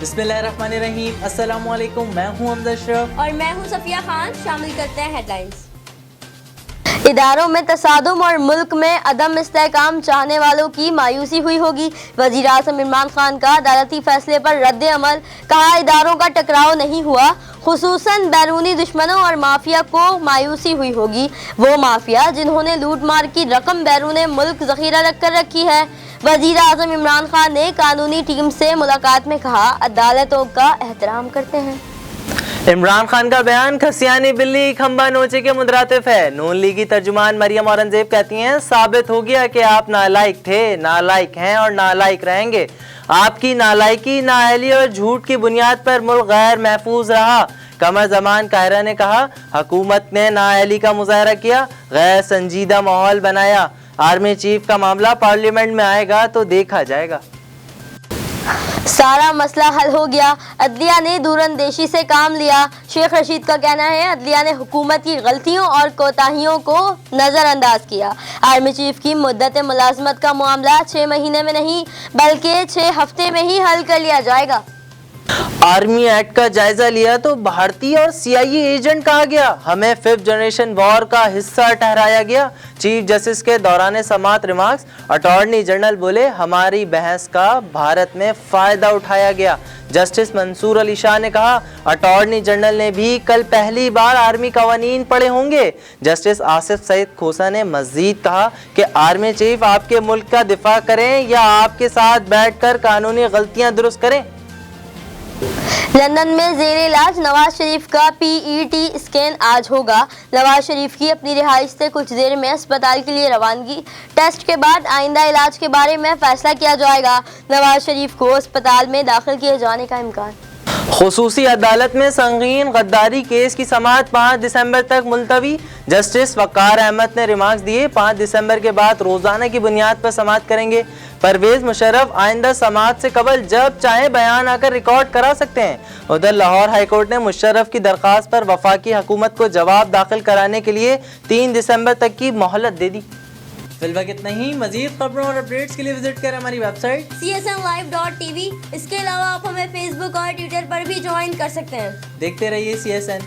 बिस्मिल्लाहिर्रहमानिर्रहीम। अस्सलाम वालेकुम। मैं हूं हमजा अशरफ और मैं हूं सफिया खान। शामिल करते हैं हेडलाइंस। इदारों में तसादुम और मुल्क में अदम इस्तेहकाम चाहने वालों की मायूसी हुई होगी। वज़ीर आज़म इमरान खान का अदालती फैसले पर रद्द अमल। कहा, इदारों का टकराव नहीं हुआ, खुसूसन बैरूनी दुश्मनों और माफिया को मायूसी हुई होगी। वो माफिया जिन्होंने लूट मार की रकम बैरून मुल्क जखीरा रख कर रखी है। वज़ीर आज़म इमरान खान ने कानूनी टीम से मुलाकात में कहा, अदालतों का एहतराम करते हैं। इमरान खान का बयान खसियानी बिल्ली खंबा नोचे के मुतरातिफ है। नून लीग की तर्जुमान मरियम औरंगजेब कहती हैं, साबित हो गया कि आप नालायक थे, नालायक हैं और नालायक रहेंगे। आपकी नालायकी, नाअहली और झूठ की बुनियाद पर मुल्क गैर महफूज रहा। कमर जमान कायरा ने कहा, हुकूमत ने नाअहली का मुजाहरा किया, गैर संजीदा माहौल बनाया। आर्मी चीफ का मामला पार्लियामेंट में आएगा तो देखा जाएगा। सारा मसला हल हो गया, अदलिया ने दूरअंदेशी से काम लिया। शेख रशीद का कहना है, अदलिया ने हुकूमत की गलतियों और कोताहियों को नज़रअंदाज किया। आर्मी चीफ की मुद्दत मुलाजमत का मामला 6 महीने में नहीं बल्कि 6 हफ्ते में ही हल कर लिया जाएगा। आर्मी एक्ट का जायजा लिया तो भारतीय और CIA एजेंट कहा गया। हमें 5th जनरेशन वॉर का हिस्सा ठहराया गया। चीफ जस्टिस के दौरान समाअत रिमार्क्स। अटॉर्नी जनरल बोले, हमारी बहस का भारत में फायदा उठाया गया। जस्टिस मंसूर अली शाह ने कहा, अटॉर्नी जनरल ने भी कल पहली बार आर्मी कवानीन पढ़े होंगे। जस्टिस आसिफ सईद खोसा ने मजीद कहा कि आर्मी चीफ आपके मुल्क का दिफा करें या आपके साथ बैठकर कानूनी गलतियां दुरुस्त करें। लंदन में ज़ेरे इलाज नवाज शरीफ का PET स्कैन आज होगा। नवाज शरीफ की अपनी रिहाइश से कुछ देर में अस्पताल के लिए रवानगी। टेस्ट के बाद आइंदा इलाज के बारे में फैसला किया जाएगा। नवाज शरीफ को अस्पताल में दाखिल किए जाने का इम्कान। खुसूसी अदालत में संगीन गद्दारी केस की समाअत 5 दिसंबर तक मुलतवी। जस्टिस वकार अहमद ने रिमार्क्स दिए, 5 दिसंबर के बाद रोजाना की बुनियाद पर समाअत करेंगे। परवेज मुशर्रफ आइंदा समाअत से कबल जब चाहे बयान आकर रिकॉर्ड करा सकते हैं। उधर लाहौर हाईकोर्ट ने मुशर्रफ की दरख्वास्त पर वफाकी हुकूमत को जवाब दाखिल कराने के लिए 3 दिसंबर तक की मोहलत दे दी। फिलहाल इतना ही। मजीद खबरों और अपडेट्स के लिए विजिट करें हमारी वेबसाइट csnlive.tv। इसके अलावा आप हमें फेसबुक और ट्विटर पर भी ज्वाइन कर सकते हैं। देखते रहिए CSN।